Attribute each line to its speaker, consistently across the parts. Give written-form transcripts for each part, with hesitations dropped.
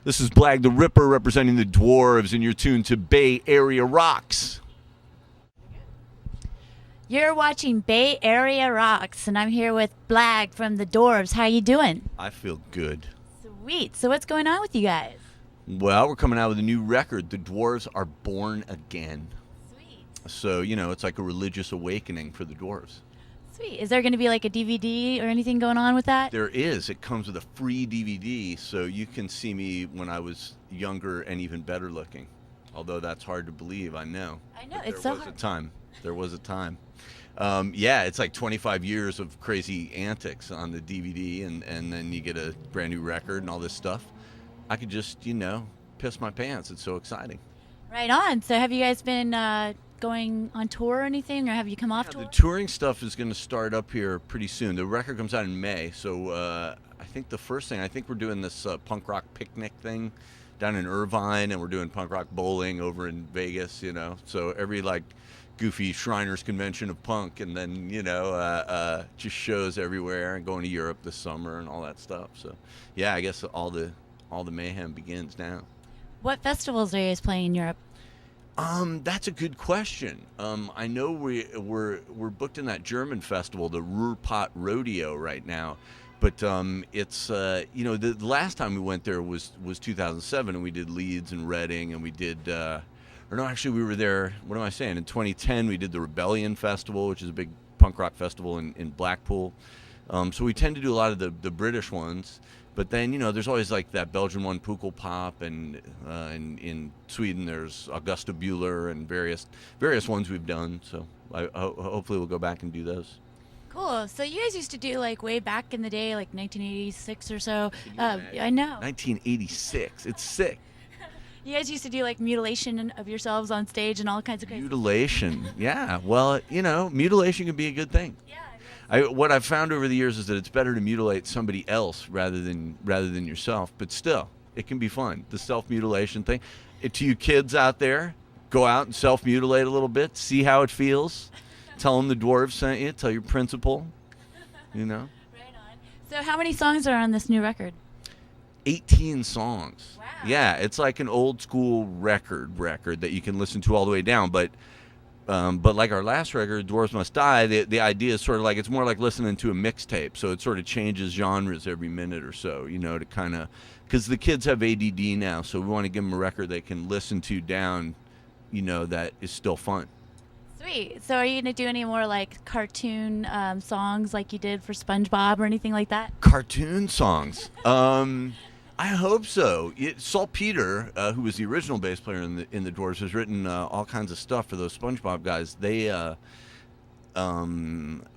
Speaker 1: This is Blag the Ripper representing the Dwarves, and you're tuned to Bay Area Rocks.
Speaker 2: You're watching Bay Area Rocks, and I'm here with Blag from the Dwarves. How you doing?
Speaker 1: I feel good.
Speaker 2: Sweet. So what's going on with you guys?
Speaker 1: Well, we're coming out with a new record. The Dwarves are born again.
Speaker 2: Sweet.
Speaker 1: So, it's like a religious awakening for the Dwarves.
Speaker 2: Sweet. Is there going to be like a DVD or anything going on with that?
Speaker 1: There is. It comes with a free DVD, so you can see me when I was younger and even better looking. Although that's hard to believe, I know.
Speaker 2: I know.
Speaker 1: But
Speaker 2: It's so hard.
Speaker 1: There was a time. Yeah, it's like 25 years of crazy antics on the DVD, and then you get a brand new record and all this stuff. I could just, piss my pants. It's so exciting.
Speaker 2: Right on. So have you guys been going on tour or anything, or have you come off tour?
Speaker 1: The touring stuff is going to start up here pretty soon. The record comes out in May, so I think the first thing, we're doing this punk rock picnic thing down in Irvine, and we're doing punk rock bowling over in Vegas, So every, goofy Shriners convention of punk, and then, just shows everywhere, and going to Europe this summer and all that stuff. So, yeah, I guess all the mayhem begins now.
Speaker 2: What festivals are you guys playing in Europe?
Speaker 1: That's a good question. I know we're booked in that German festival, the Ruhrpott Rodeo, right now, but it's the last time we went there was 2007, and we did Leeds and Reading, and we did we were there. What am I saying? In 2010, we did the Rebellion Festival, which is a big punk rock festival in Blackpool. So we tend to do a lot of the British ones. But then, there's always like that Belgian one, Pukkelpop, and in Sweden there's Augusta Bueller and various ones we've done. So hopefully we'll go back and do those.
Speaker 2: Cool. So you guys used to do way back in the day, 1986 or so. I know.
Speaker 1: 1986. It's sick.
Speaker 2: You guys used to do mutilation of yourselves on stage and all kinds of crazy.
Speaker 1: Mutilation. Yeah. Well, mutilation can be a good thing.
Speaker 2: Yeah.
Speaker 1: What I've found over the years is that it's better to mutilate somebody else rather than yourself. But still, it can be fun. The self-mutilation thing. To you kids out there, go out and self-mutilate a little bit. See how it feels. Tell them the Dwarves sent you. Tell your principal.
Speaker 2: Right on. So how many songs are on this new record?
Speaker 1: 18 songs.
Speaker 2: Wow.
Speaker 1: Yeah, it's like an old school record that you can listen to all the way down. But like our last record, Dwarves Must Die, the idea is sort of it's more like listening to a mixtape. So it sort of changes genres every minute or so, to kind of, because the kids have ADD now, so we want to give them a record they can listen to down, that is still fun.
Speaker 2: Sweet. So are you going to do any more cartoon songs like you did for SpongeBob or anything like that?
Speaker 1: Cartoon songs? I hope so. Saltpeter, who was the original bass player in the Dwarves, has written all kinds of stuff for those SpongeBob guys.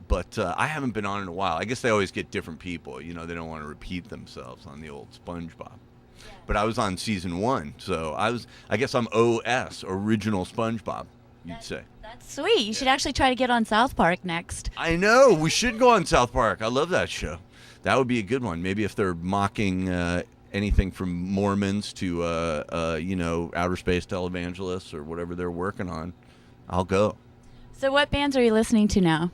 Speaker 1: But I haven't been on in a while. I guess they always get different people. They don't want to repeat themselves on the old SpongeBob. Yeah. But I was on season 1, so I guess I'm OS, original SpongeBob, you'd say.
Speaker 2: That's sweet. You should actually try to get on South Park next.
Speaker 1: I know. We should go on South Park. I love that show. That would be a good one. Maybe if they're mocking anything from Mormons to outer space televangelists or whatever they're working on, I'll go.
Speaker 2: So what bands are you listening to now?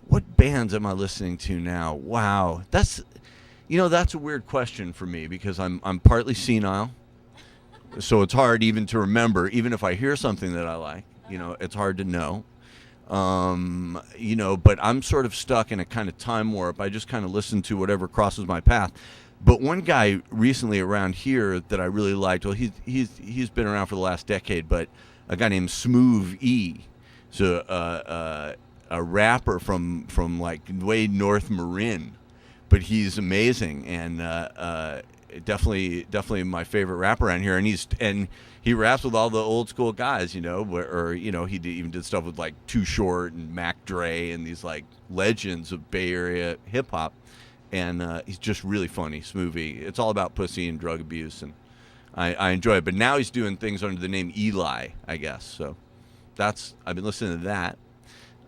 Speaker 1: What bands am I listening to now? Wow, that's a weird question for me because I'm partly senile, so it's hard even to remember. Even if I hear something that I like, it's hard to know. But I'm sort of stuck in a kind of time warp. I just kind of listen to whatever crosses my path. But one guy recently around here that I really liked, well, he's been around for the last decade, but a guy named Smooth E. So a rapper from way north Marin, but he's amazing and definitely my favorite rapper around here. And he raps with all the old school guys, he even did stuff with Too Short and Mac Dre and these legends of Bay Area hip hop. And he's just really funny, Smoothie. It's all about pussy and drug abuse, and I enjoy it. But now he's doing things under the name Eli, I guess. So I've been listening to that.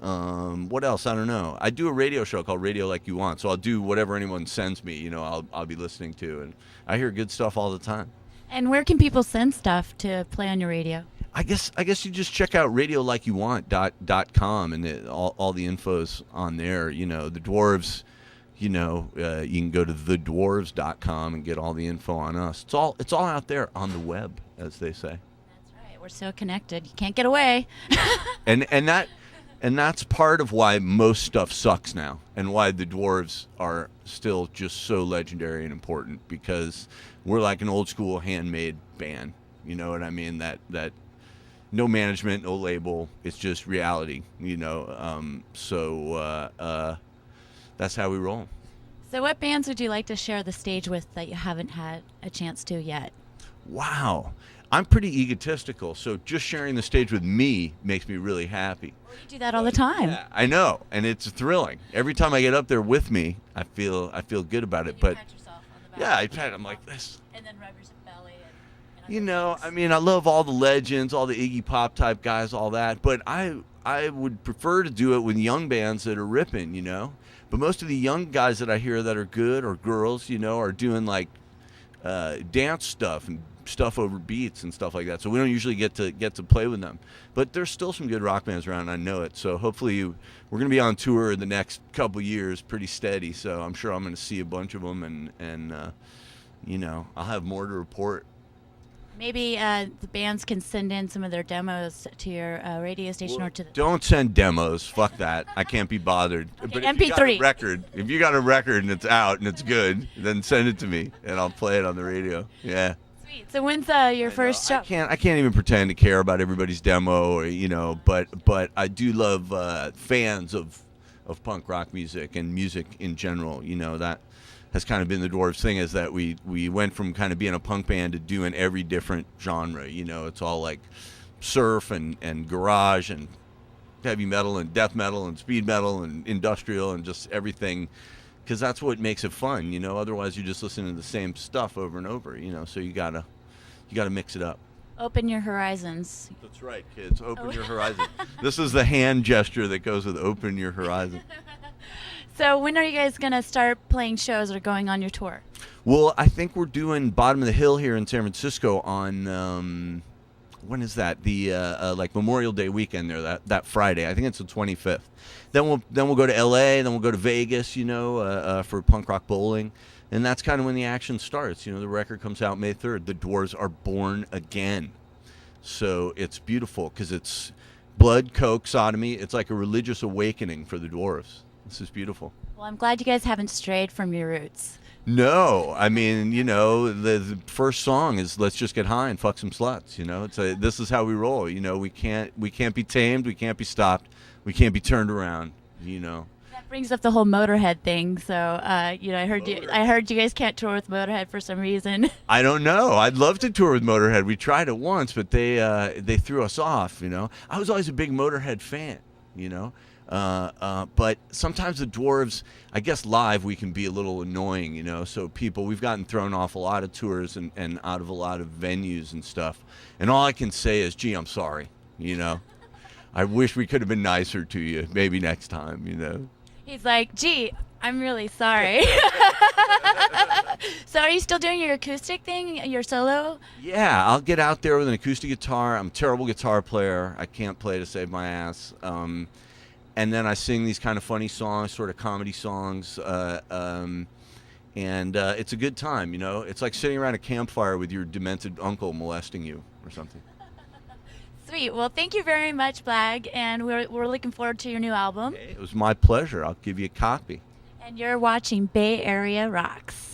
Speaker 1: What else? I don't know. I do a radio show called Radio Like You Want, so I'll do whatever anyone sends me. I'll be listening to, and I hear good stuff all the time.
Speaker 2: And where can people send stuff to play on your radio?
Speaker 1: I guess you just check out radiolikeyouwant.com, and all the info's on there. The Dwarves you can go to thedwarves.com and get all the info on us. It's all out there on the web, as they say.
Speaker 2: That's right. We're so connected. You can't get away.
Speaker 1: And that's part of why most stuff sucks now, and why the Dwarves are still just so legendary and important, because we're like an old school handmade band. You know what I mean? That no management, no label. It's just reality. That's how we roll.
Speaker 2: So what bands would you like to share the stage with that you haven't had a chance to yet?
Speaker 1: Wow. I'm pretty egotistical, so just sharing the stage with me makes me really happy.
Speaker 2: Well, you do that all the time.
Speaker 1: Yeah, I know, and it's thrilling. Every time I get up there with me, I feel good about it. But
Speaker 2: pat yourself on the back.
Speaker 1: yeah, I pat. I'm like this.
Speaker 2: And then rub your belly.
Speaker 1: I mean, I love all the legends, all the Iggy Pop type guys, all that. But I would prefer to do it with young bands that are ripping, But most of the young guys that I hear that are good, or girls, are doing like dance stuff and stuff over beats and stuff like that. So we don't usually get to play with them. But there's still some good rock bands around. I know it. So hopefully we're going to be on tour in the next couple years, pretty steady. So I'm sure I'm going to see a bunch of them, and I'll have more to report.
Speaker 2: Maybe the bands can send in some of their demos to your radio station or to the...
Speaker 1: Don't send demos. Fuck that. I can't be bothered.
Speaker 2: Okay,
Speaker 1: but
Speaker 2: MP3.
Speaker 1: if you got a record and it's out and it's good, then send it to me and I'll play it on the radio. Yeah.
Speaker 2: Sweet. So when's your first show?
Speaker 1: I can't even pretend to care about everybody's demo, or but I do love fans of punk rock music and music in general. That has kind of been the Dwarves thing, is that we went from kind of being a punk band to doing every different genre. It's all like surf and garage and heavy metal and death metal and speed metal and industrial and just everything, because that's what makes it fun. Otherwise you're just listening to the same stuff over and over. So you gotta mix it up.
Speaker 2: Open your horizons.
Speaker 1: That's right, kids. Open your horizon. This is the hand gesture that goes with open your horizon.
Speaker 2: So when are you guys going to start playing shows or going on your tour?
Speaker 1: Well, I think we're doing Bottom of the Hill here in San Francisco on, when is that? The like Memorial Day weekend there, that Friday. I think it's the 25th. Then we'll go to LA, then we'll go to Vegas, for punk rock bowling. And that's kind of when the action starts. The record comes out May 3rd. The Dwarves are born again. So it's beautiful because it's blood, coke, sodomy. It's like a religious awakening for the Dwarves. This is beautiful.
Speaker 2: Well, I'm glad you guys haven't strayed from your roots.
Speaker 1: No, I mean, the first song is "Let's Just Get High and Fuck Some Sluts." This is how we roll. We can't be tamed, we can't be stopped, we can't be turned around.
Speaker 2: That brings up the whole Motorhead thing. So, I heard you guys can't tour with Motorhead for some reason.
Speaker 1: I don't know. I'd love to tour with Motorhead. We tried it once, but they threw us off. I was always a big Motorhead fan. But sometimes the Dwarves, I guess live we can be a little annoying, so we've gotten thrown off a lot of tours and out of a lot of venues and stuff. And all I can say is, gee, I'm sorry, I wish we could have been nicer to you. Maybe next time,
Speaker 2: He's like, gee, I'm really sorry. So are you still doing your acoustic thing, your solo?
Speaker 1: Yeah, I'll get out there with an acoustic guitar. I'm a terrible guitar player. I can't play to save my ass. And then I sing these kind of funny songs, sort of comedy songs, and it's a good time, It's like sitting around a campfire with your demented uncle molesting you or something.
Speaker 2: Sweet. Well, thank you very much, Blag, and we're looking forward to your new album.
Speaker 1: It was my pleasure. I'll give you a copy.
Speaker 2: And you're watching Bay Area Rocks.